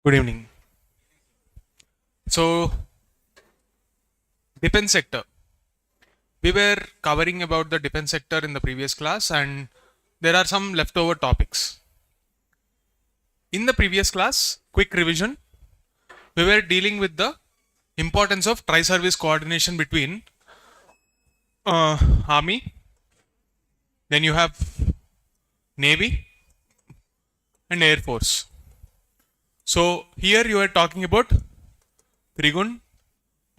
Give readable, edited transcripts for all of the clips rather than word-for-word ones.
Good evening. So, defense sector. We were covering about the defense sector in the previous class, and there are some leftover topics. In the previous class, quick revision, we were dealing with the importance of tri-service coordination between Army, then you have Navy and Air Force. So here you are talking about Trigun,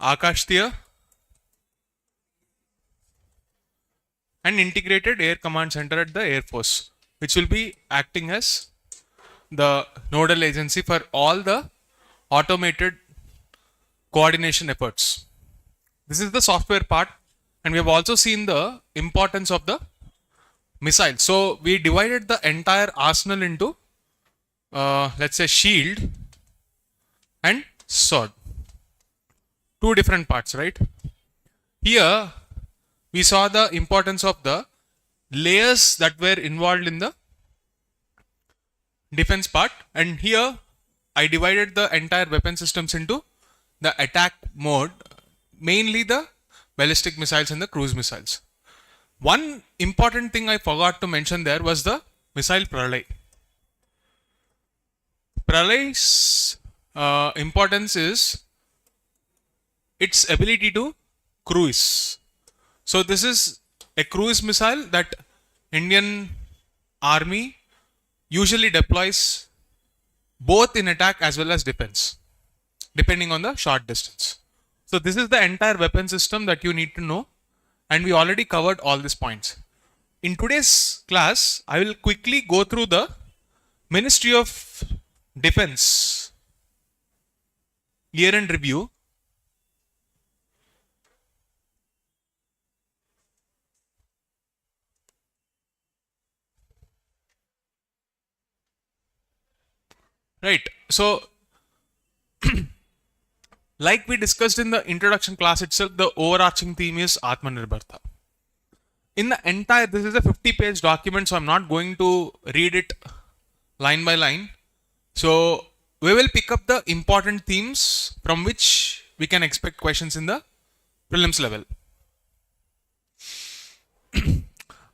Akashtiya and Integrated Air Command Center at the Air Force, which will be acting as the nodal agency for all the automated coordination efforts. This is the software part, and we have also seen the importance of the missile. So we divided the entire arsenal into let's say shield and sword. Two different parts, right? Here we saw the importance of the layers that were involved in the defense part, and here I divided the entire weapon systems into the attack mode, mainly the ballistic missiles and the cruise missiles. One important thing I forgot to mention there was the missile Pralay. Pralay's importance is its ability to cruise. So this is a cruise missile that Indian Army usually deploys both in attack as well as defense, depending on the short distance. So this is the entire weapon system that you need to know, and we already covered all these points. In today's class, I will quickly go through the Ministry of Defense year-end review. Right. So, like we discussed in the introduction class itself, the overarching theme is Atmanirbharta. In the entire, this is a 50-page document, so I'm not going to read it line by line. So, we will pick up the important themes from which we can expect questions in the prelims level.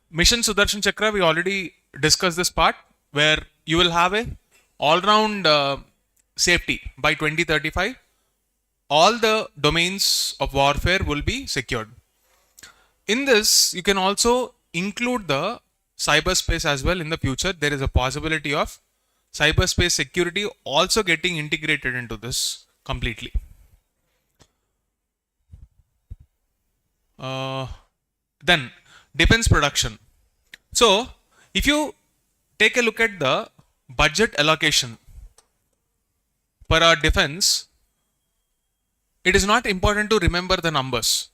Mission Sudarshan Chakra, we already discussed this part, where you will have a all-round safety by 2035. All the domains of warfare will be secured. In this, you can also include the cyberspace as well in the future. There is a possibility of cyberspace security also getting integrated into this completely. Then, defense production. So, if you take a look at the budget allocation for our defense, it is not important to remember the numbers,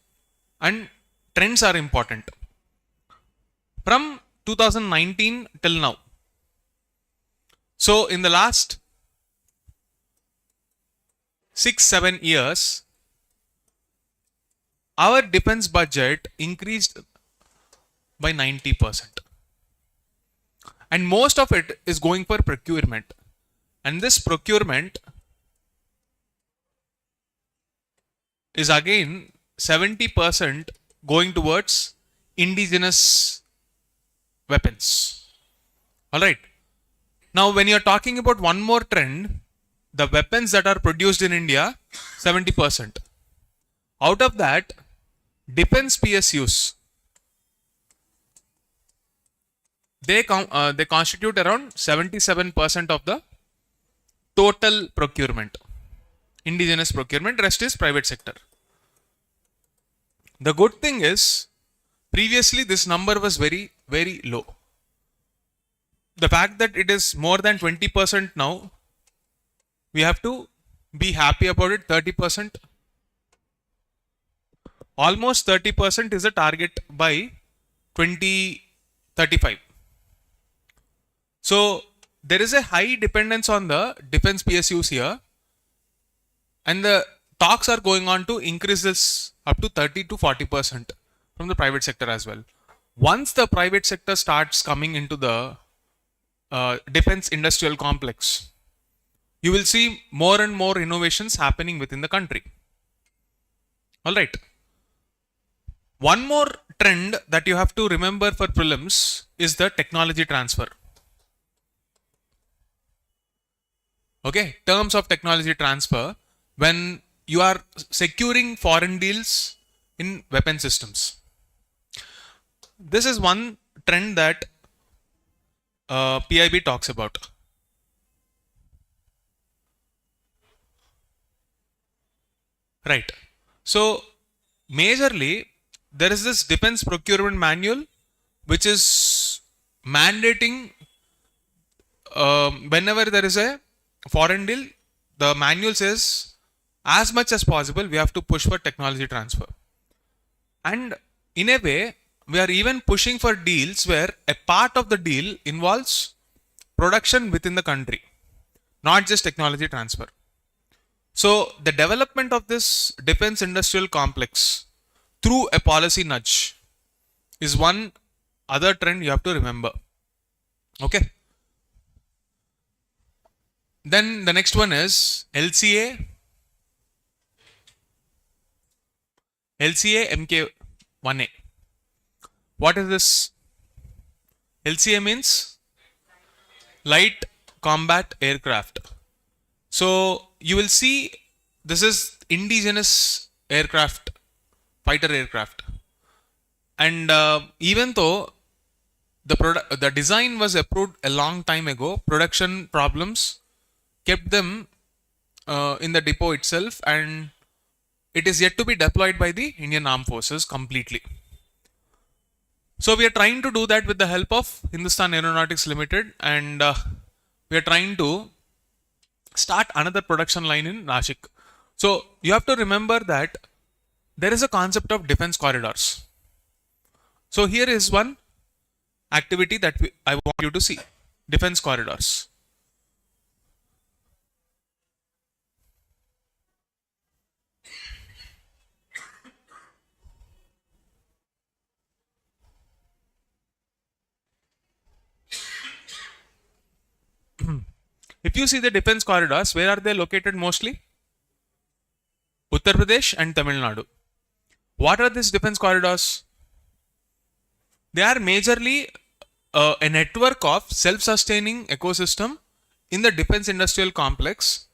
and trends are important. From 2019 till now, so in the last 6-7 years, our defense budget increased by 90%. And most of it is going for procurement. And this procurement is again 70% going towards indigenous weapons. Alright. Now when you are talking about one more trend, the weapons that are produced in India, 70%. Out of that, defense PSUs, they constitute around 77% of the total procurement, indigenous procurement. Rest is private sector. The good thing is, previously this number was very, very low. The fact that it is more than 20% now, we have to be happy about it. 30%, almost 30% is a target by 2035. So there is a high dependence on the defense PSUs here, and the talks are going on to increase this up to 30 to 40% from the private sector as well. Once the private sector starts coming into the defense industrial complex, you will see more and more innovations happening within the country. All right. One more trend that you have to remember for prelims is the technology transfer. Okay, terms of technology transfer when you are securing foreign deals in weapon systems. This is one trend that PIB talks about. Right. So, majorly, there is this defense procurement manual which is mandating whenever there is a foreign deal, the manual says as much as possible we have to push for technology transfer. And in a way, we are even pushing for deals where a part of the deal involves production within the country, not just technology transfer. So, the development of this defense industrial complex through a policy nudge is one other trend you have to remember. Okay. Then the next one is LCA MK1A. What is this? LCA means light combat aircraft. So you will see this is indigenous aircraft, fighter aircraft. And even though the design was approved a long time ago, production problems kept them in the depot itself, and it is yet to be deployed by the Indian Armed Forces completely. So we are trying to do that with the help of Hindustan Aeronautics Limited, and we are trying to start another production line in Nashik. So you have to remember that there is a concept of defense corridors. So here is one activity that I want you to see. Defense corridors. If you see the defense corridors, where are they located mostly? Uttar Pradesh and Tamil Nadu. What are these defense corridors? They are majorly a network of self-sustaining ecosystem in the defense industrial complex,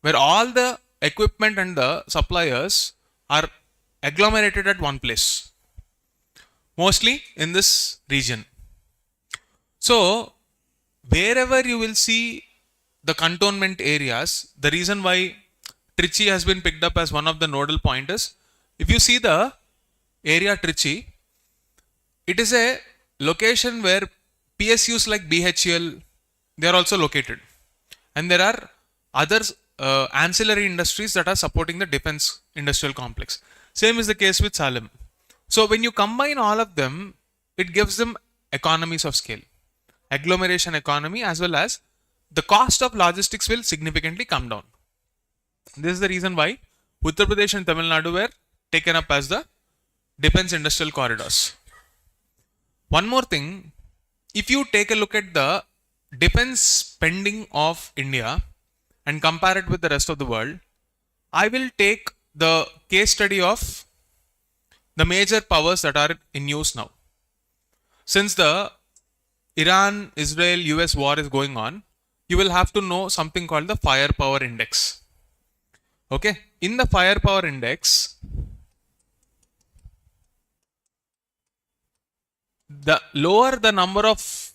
where all the equipment and the suppliers are agglomerated at one place, mostly in this region. So wherever you will see the cantonment areas, the reason why Trichy has been picked up as one of the nodal pointers, if you see the area Trichy, it is a location where PSUs like BHEL, they are also located. And there are other ancillary industries that are supporting the defense industrial complex. Same is the case with Salem. So when you combine all of them, it gives them economies of scale, agglomeration economy, as well as the cost of logistics will significantly come down. This is the reason why Uttar Pradesh and Tamil Nadu were taken up as the defense industrial corridors. One more thing, if you take a look at the defense spending of India and compare it with the rest of the world, I will take the case study of the major powers that are in use now. Since the Iran-Israel-US war is going on, you will have to know something called the firepower index. Okay, in the firepower index, the lower the number of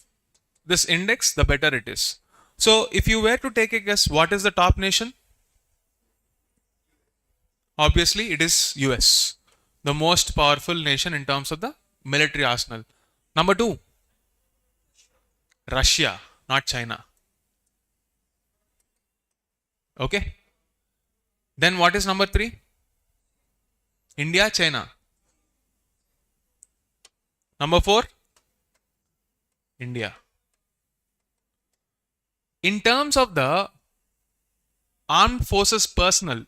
this index, the better it is. So if you were to take a guess, what is the top nation? Obviously, it is US, the most powerful nation in terms of the military arsenal. Number 2, Russia, not China. Okay. Then what is number 3? India, China. Number 4, India. In terms of the armed forces personnel,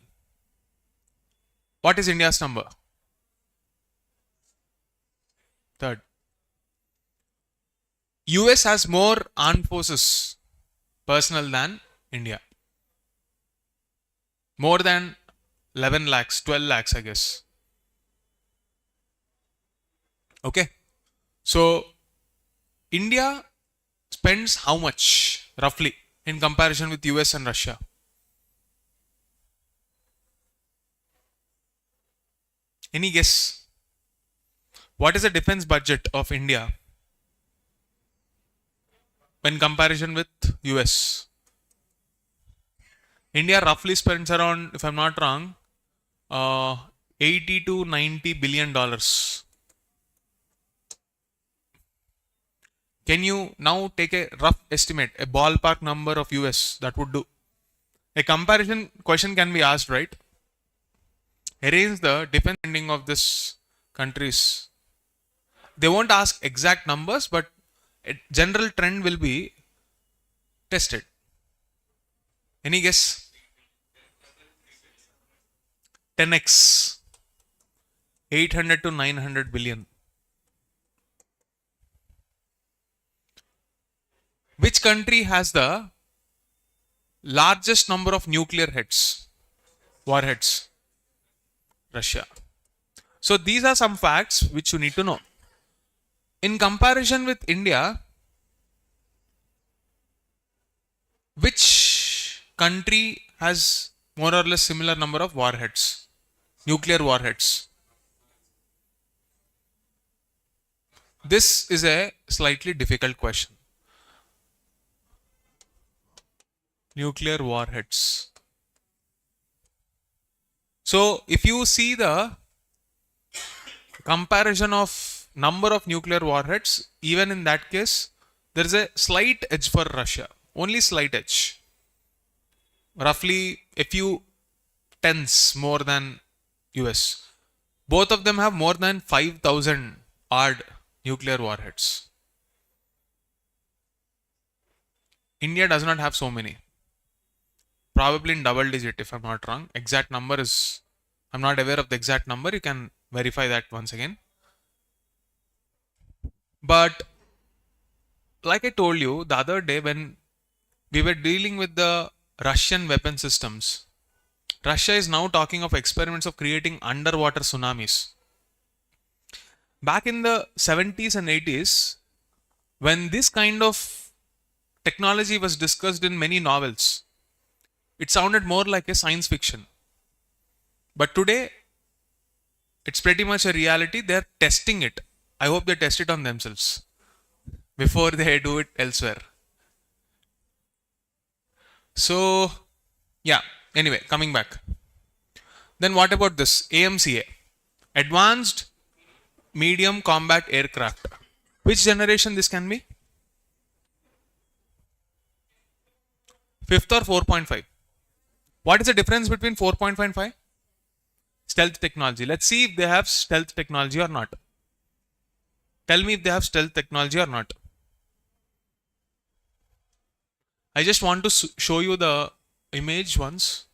what is India's number? 3rd. US has more armed forces personnel than India. More than 11 lakhs, 12 lakhs, I guess. Okay. So India spends how much roughly in comparison with US and Russia? Any guess? What is the defense budget of India in comparison with US? India roughly spends around, if I'm not wrong, 80 to 90 billion dollars. Can you now take a rough estimate, a ballpark number of US that would do? A comparison question can be asked, right? Arrange the defense spending of this countries. They won't ask exact numbers, but a general trend will be tested. Any guess? 10x. 800 to 900 billion. Which country has the largest number of nuclear heads? Warheads? Russia. So these are some facts which you need to know. In comparison with India, which country has more or less similar number of warheads? Nuclear warheads. This is a slightly difficult question. Nuclear warheads. So if you see the comparison of number of nuclear warheads, even in that case, there is a slight edge for Russia. Only slight edge. Roughly a few tens more than US. Both of them have more than 5,000 odd nuclear warheads. India does not have so many. Probably in double digit, if I'm not wrong. Exact number is, I'm not aware of the exact number. You can verify that once again. But like I told you the other day when we were dealing with the Russian weapon systems, Russia is now talking of experiments of creating underwater tsunamis. Back in the 70s and 80s, when this kind of technology was discussed in many novels, it sounded more like a science fiction. But today, it's pretty much a reality. They're testing it. I hope they test it on themselves before they do it elsewhere. So, yeah, anyway, coming back. Then what about this? AMCA, Advanced Medium Combat Aircraft. Which generation this can be? 5th or 4.5? What is the difference between 4.5 and 5? Stealth technology. Let's see if they have stealth technology or not. Tell me if they have stealth technology or not. I just want to show you the image once.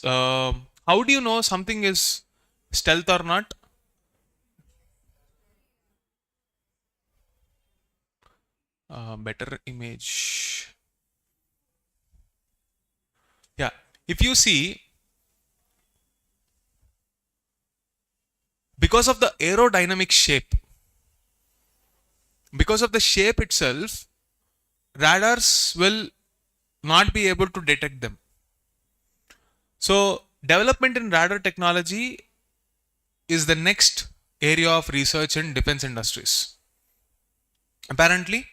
How do you know something is stealth or not? Better image. Yeah, if you see, because of the aerodynamic shape, because of the shape itself, radars will not be able to detect them. So development in radar technology is the next area of research in defense industries. Apparently,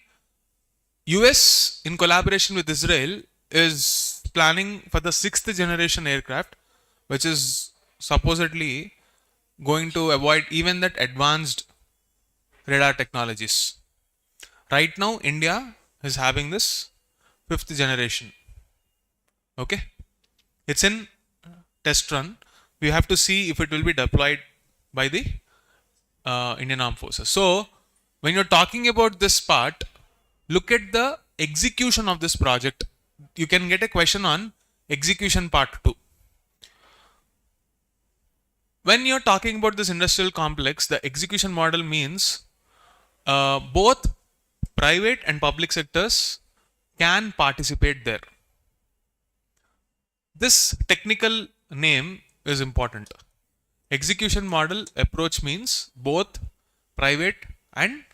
US in collaboration with Israel is planning for the 6th generation aircraft, which is supposedly going to avoid even that advanced radar technologies. Right now, India is having this 5th generation. Okay, it's in test run. We have to see if it will be deployed by the Indian Armed Forces. So, when you're talking about this part, look at the execution of this project. You can get a question on execution part 2. When you're talking about this industrial complex, the execution model means both private and public sectors can participate there. This technical name is important. Execution model approach means both private and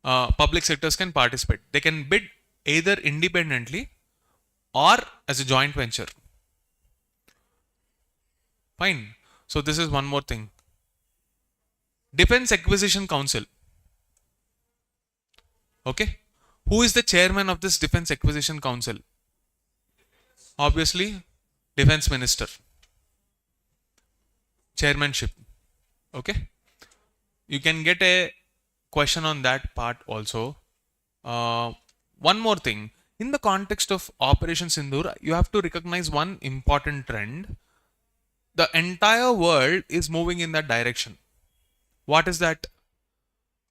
public sectors can participate. They can bid either independently or as a joint venture. Fine. So this is one more thing. Defense Acquisition Council. Okay. Who is the chairman of this Defense Acquisition Council? Obviously, Defense Minister. Chairmanship. Okay. You can get a question on that part also. One more thing. In the context of Operation Sindoor, you have to recognize one important trend. The entire world is moving in that direction. What is that?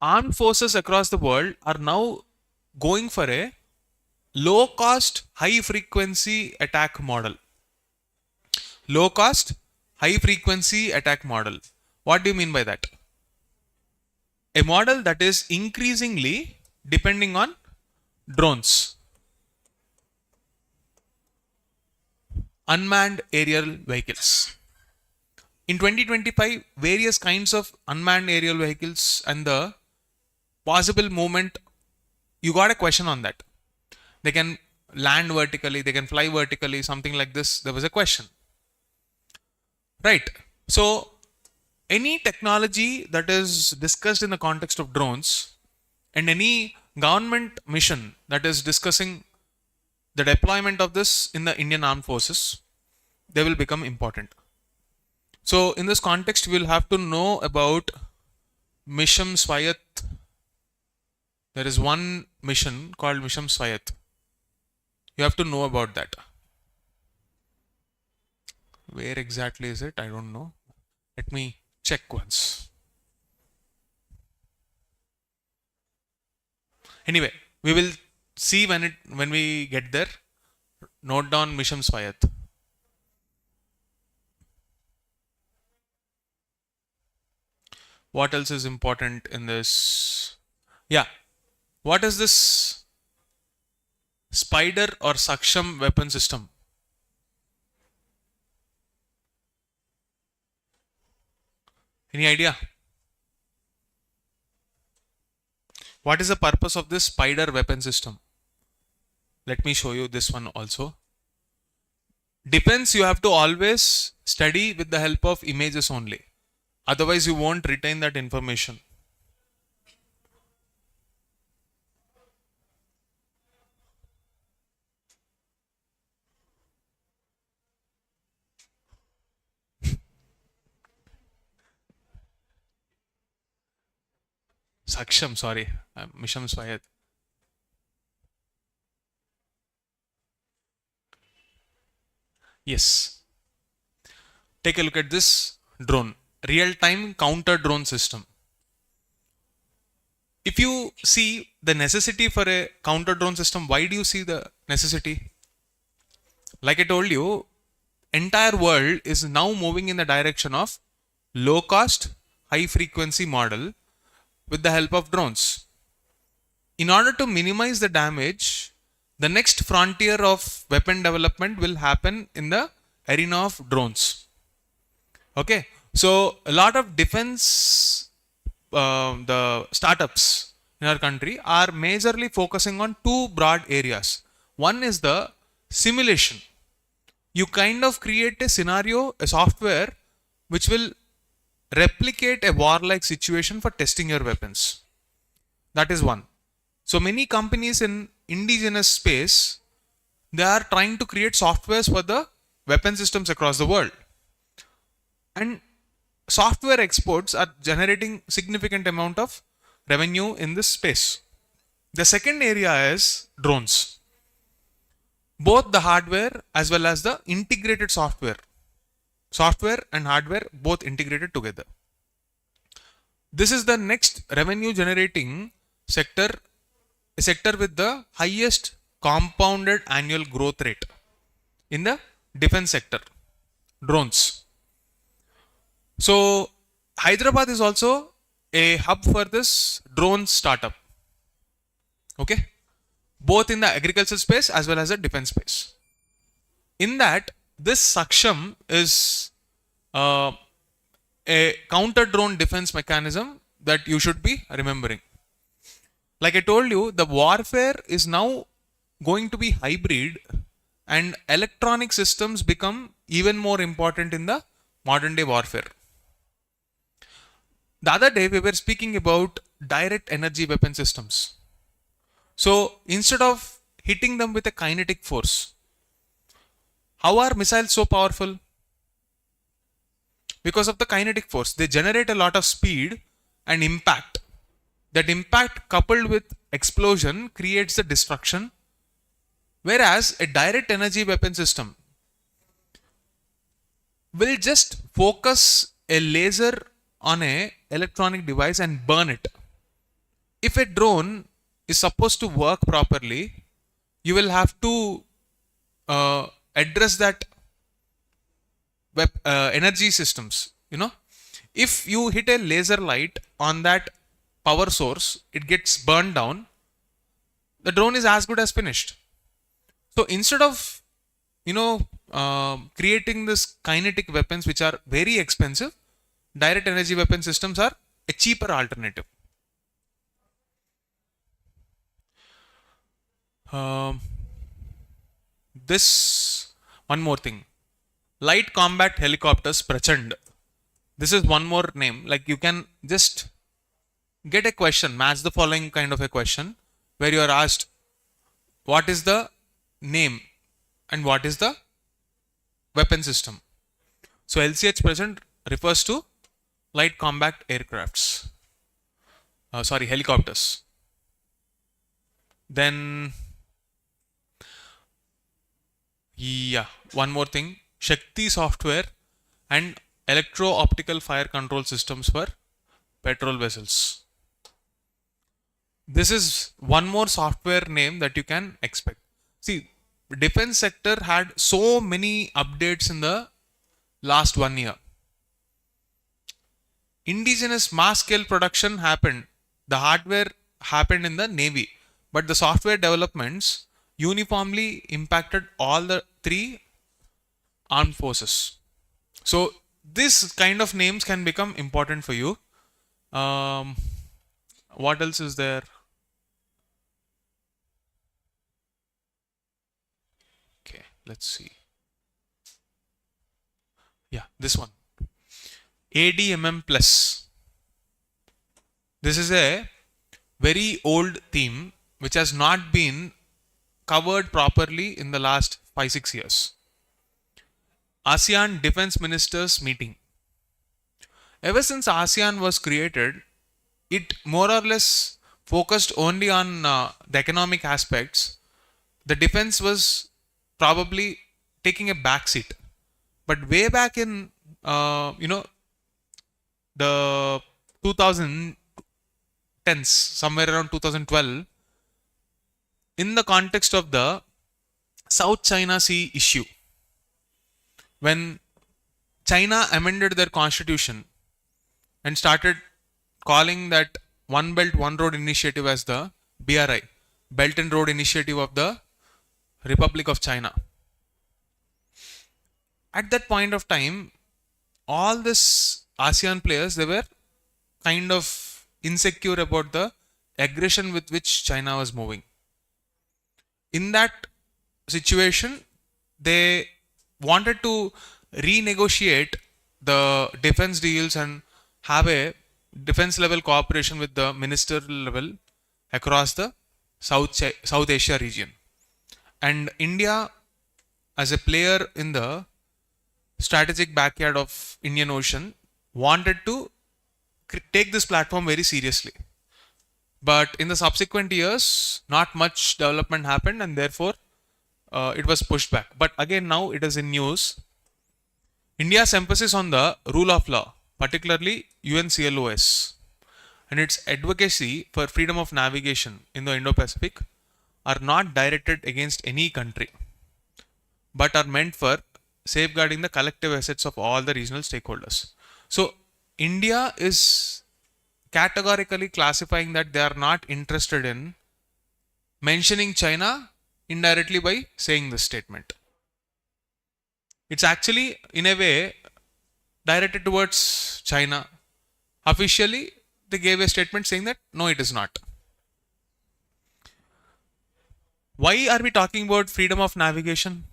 Armed forces across the world are now going for a low cost, high frequency attack model. Low cost, high frequency attack model. What do you mean by that? A model that is increasingly depending on drones, unmanned aerial vehicles. In 2025, various kinds of unmanned aerial vehicles and the possible movement, you got a question on that. They can land vertically, they can fly vertically, something like this. There was a question. Right. So, any technology that is discussed in the context of drones and any government mission that is discussing the deployment of this in the Indian Armed Forces, they will become important. So, in this context, we will have to know about Mission Swayat. There is one mission called Mission Swayat. You have to know about that. Where exactly is it? I don't know. Let me check once. Anyway, we will see when we get there. Note down Mission Swayat. What else is important in this? Yeah. What is this Spider or Saksham weapon system? Any idea? What is the purpose of this Spider weapon system? Let me show you this one also. Defense, you have to always study with the help of images only. Otherwise, you won't retain that information. Saksham, sorry. Mission Swayat. Yes. Take a look at this drone. Real-time counter drone system. If you see the necessity for a counter drone system, why do you see the necessity? Like I told you, entire world is now moving in the direction of low cost, high frequency model with the help of drones. In order to minimize the damage, the next frontier of weapon development will happen in the arena of drones. Okay. So, a lot of defense, the startups in our country are majorly focusing on two broad areas. One is the simulation. You kind of create a scenario, a software, which will replicate a warlike situation for testing your weapons. That is one. So, many companies in indigenous space, they are trying to create softwares for the weapon systems across the world. And software exports are generating significant amount of revenue in this space. The second area is drones. Both the hardware as well as the integrated software. Software and hardware both integrated together. This is the next revenue generating sector, a sector with the highest compounded annual growth rate in the defense sector. Drones. So Hyderabad is also a hub for this drone startup. Okay, both in the agricultural space as well as the defense space. In that, this Saksham is uh, a counter drone defense mechanism that you should be remembering. Like I told you, the warfare is now going to be hybrid, and electronic systems become even more important in the modern day warfare. The other day, we were speaking about direct energy weapon systems. So instead of hitting them with a kinetic force, how are missiles so powerful? Because of the kinetic force. They generate a lot of speed and impact. That impact coupled with explosion creates the destruction. Whereas a direct energy weapon system will just focus a laser on a electronic device and burn it. If a drone is supposed to work properly, you will have to address that energy systems. If you hit a laser light on that power source, it gets burned down, the drone is as good as finished. So instead of creating this kinetic weapons which are very expensive, direct energy weapon systems are a cheaper alternative. This one more thing, light combat helicopters Prachand. This is one more name. Like you can just get a question, match the following kind of a question where you are asked what is the name and what is the weapon system. So LCH Prachand refers to light combat aircrafts. Helicopters. Then one more thing, Shakti software and electro-optical fire control systems for petrol vessels. This is one more software name that you can expect. See, defense sector had so many updates in the last 1 year. Indigenous mass scale production happened. The hardware happened in the Navy, but the software developments uniformly impacted all the three armed forces. So this kind of names can become important for you. What else is there? Okay, let's see. Yeah, this one. ADMM Plus. This is a very old theme which has not been covered properly in the last 5-6 years. ASEAN Defense Ministers Meeting. Ever since ASEAN was created, it more or less focused only on the economic aspects. The defense was probably taking a back seat. But way back in, the 2010s, somewhere around 2012, in the context of the South China Sea issue, when China amended their constitution and started calling that One Belt, One Road initiative as the BRI, Belt and Road Initiative of the Republic of China. At that point of time, all this ASEAN players, they were kind of insecure about the aggression with which China was moving. In that situation, they wanted to renegotiate the defense deals and have a defense level cooperation with the ministerial level across the South Asia region. And India, as a player in the strategic backyard of Indian Ocean, wanted to take this platform very seriously. But in the subsequent years, not much development happened, and therefore it was pushed back. But again, now it is in news. India's emphasis on the rule of law, particularly UNCLOS, and its advocacy for freedom of navigation in the Indo-Pacific are not directed against any country, but are meant for safeguarding the collective assets of all the regional stakeholders. So India is categorically classifying that they are not interested in mentioning China indirectly by saying this statement. It's actually, in a way, directed towards China. Officially, they gave a statement saying that no, it is not. Why are we talking about freedom of navigation?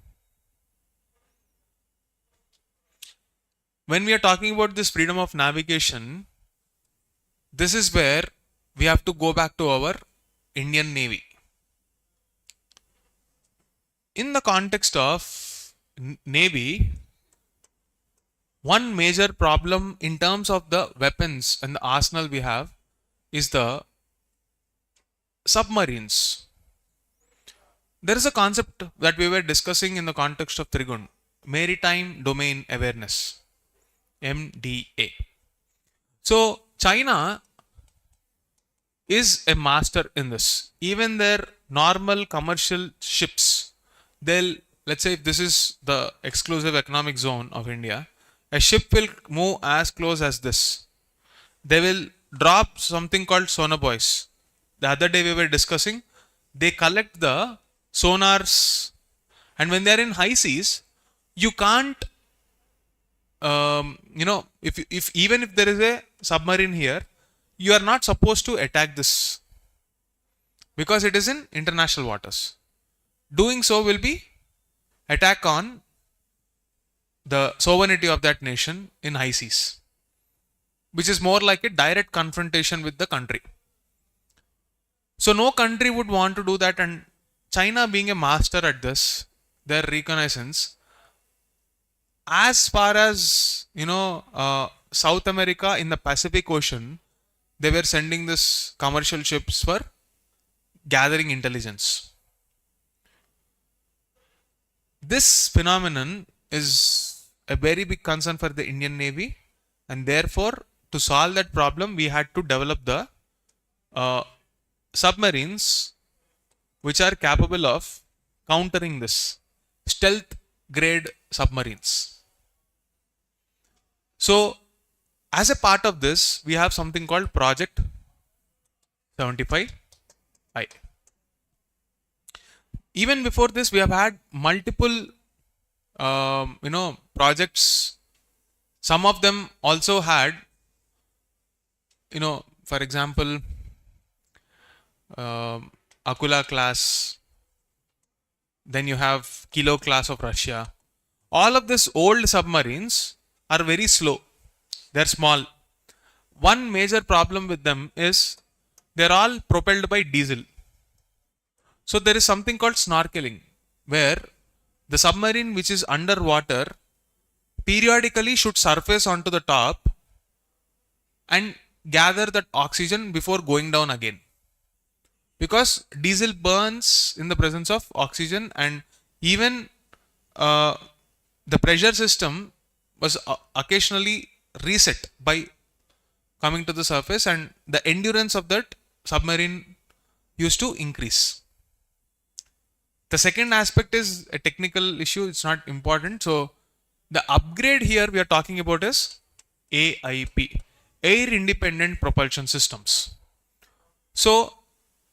When we are talking about this freedom of navigation, this is where we have to go back to our Indian Navy. In the context of Navy, one major problem in terms of the weapons and the arsenal we have is the submarines. There is a concept that we were discussing in the context of Trigun, Maritime Domain Awareness, MDA. So China is a master in this. Even their normal commercial ships, let's say if this is the exclusive economic zone of India, a ship will move as close as this. They will drop something called sonobuoys. The other day we were discussing, they collect the sonars, and when they are in high seas, you can't, if even if there is a submarine here, you are not supposed to attack this because it is in international waters. Doing so will be attack on the sovereignty of that nation in high seas, which is more like a direct confrontation with the country. So no country would want to do that, and China being a master at this, their reconnaissance, as far as South America in the Pacific Ocean, they were sending this commercial ships for gathering intelligence. This phenomenon is a very big concern for the Indian Navy, and therefore to solve that problem we had to develop the submarines which are capable of countering this, stealth grade submarines. So as a part of this, we have something called Project 75I. Even before this, we have had multiple projects. Some of them also had, for example, Akula class, then you have Kilo class of Russia. All of these old submarines are very slow. They're small. One major problem with them is they're all propelled by diesel. So there is something called snorkeling, where the submarine which is underwater periodically should surface onto the top and gather that oxygen before going down again. Because diesel burns in the presence of oxygen, and even the pressure system was occasionally reset by coming to the surface, and the endurance of that submarine used to increase. The second aspect is a technical issue, it's not important. So the upgrade here we are talking about is AIP, Air Independent Propulsion Systems. So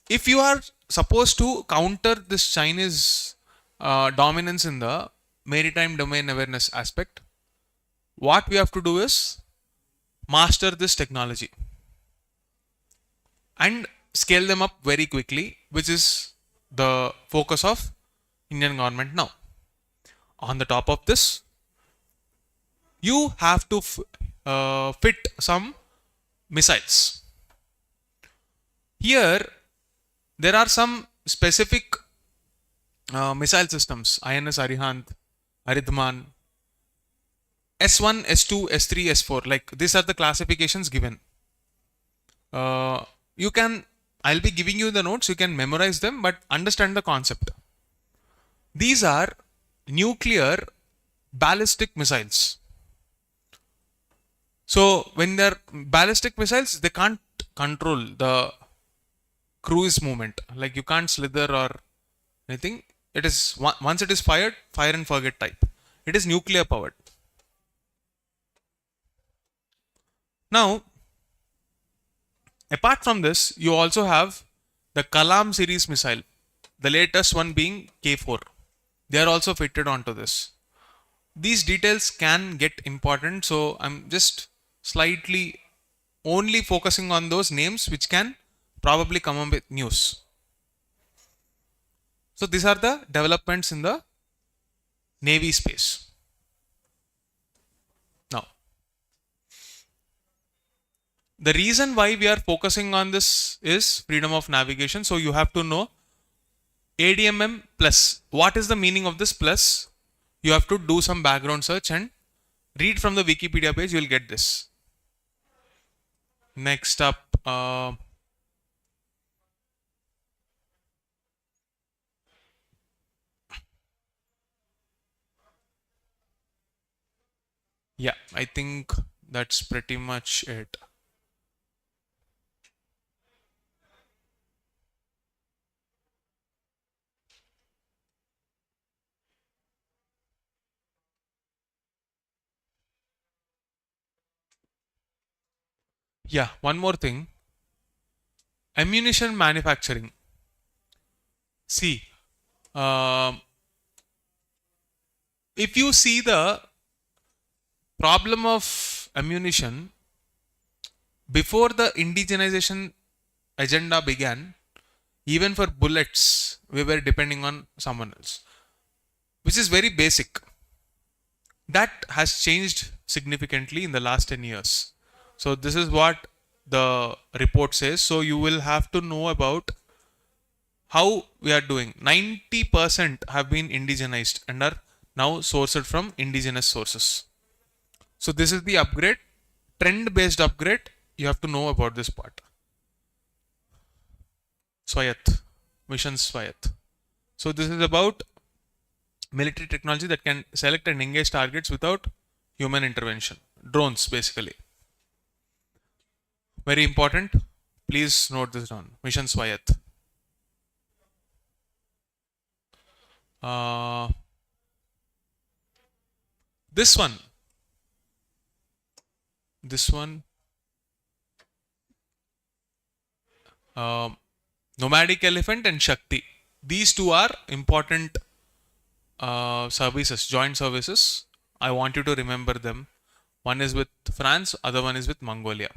if you are supposed to counter this Chinese dominance in the maritime domain awareness aspect, what we have to do is master this technology and scale them up very quickly, which is the focus of Indian government now. On the top of this, you have to fit some missiles. Here there are some specific missile systems: INS Arihant, Aridhman, S1, S2, S3, S4. Like these are the classifications given. I'll be giving you the notes, you can memorize them, but understand the concept. These are nuclear ballistic missiles. So when they're ballistic missiles, they can't control the cruise movement. Like you can't slither or anything. It is once it is fired, fire and forget type. It is nuclear powered. Now, apart from this, you also have the Kalam series missile, the latest one being K4. They are also fitted onto this. These details can get important, so I'm just slightly only focusing on those names which can probably come up with news. So these are the developments in the Navy space. Now, the reason why we are focusing on this is freedom of navigation. So you have to know ADMM plus. What is the meaning of this plus? You have to do some background search and read from the Wikipedia page. You will get this. Next up, yeah, I think that's pretty much it. Yeah, one more thing. Ammunition manufacturing. See, if you see the problem of ammunition before the indigenization agenda began, even for bullets, we were depending on someone else, which is very basic. That has changed significantly in the last 10 years. So this is what the report says. So you will have to know about how we are doing. 90% have been indigenized and are now sourced from indigenous sources. So this is the upgrade, trend based upgrade. You have to know about this part. Swayat, mission Swayat. So this is about military technology that can select and engage targets without human intervention. Drones basically. Very important. Please note this down. Mission Swayat. This one. Nomadic elephant and Shakti. These two are important services, joint services. I want you to remember them. One is with France, other one is with Mongolia.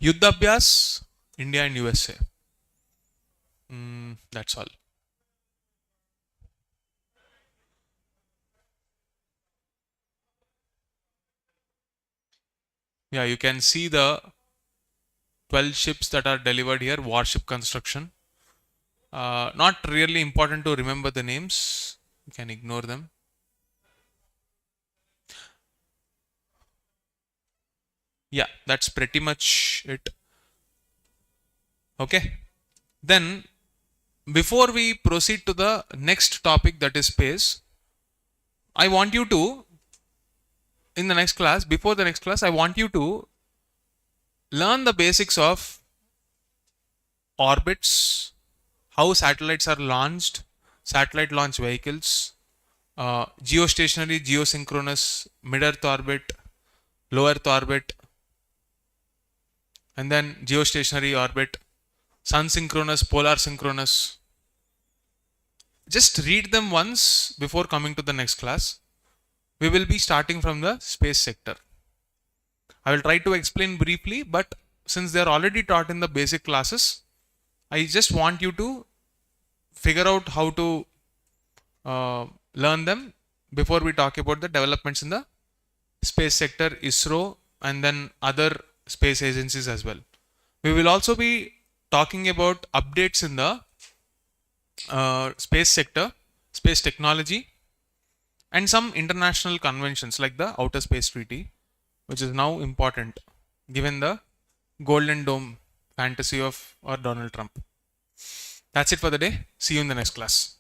Yuddhabhyas, India and USA. That's all. Yeah, you can see the 12 ships that are delivered here, warship construction. Not really important to remember the names. You can ignore them. Yeah, that's pretty much it. Okay. Then, before we proceed to the next topic, that is space, I want you to, in the next class, before the next class, I want you to learn the basics of orbits, how satellites are launched, satellite launch vehicles, geostationary, geosynchronous, mid-earth orbit, low-earth orbit, and then geostationary orbit, sun synchronous, polar synchronous. Just read them once before coming to the next class. We will be starting from the space sector. I will try to explain briefly, but since they are already taught in the basic classes, I just want you to figure out how to learn them before we talk about the developments in the space sector, ISRO, and then other space agencies as well. We will also be talking about updates in the space sector, space technology, and some international conventions like the Outer Space Treaty, which is now important given the Golden Dome fantasy of Donald Trump. That's it for the day. See you in the next class.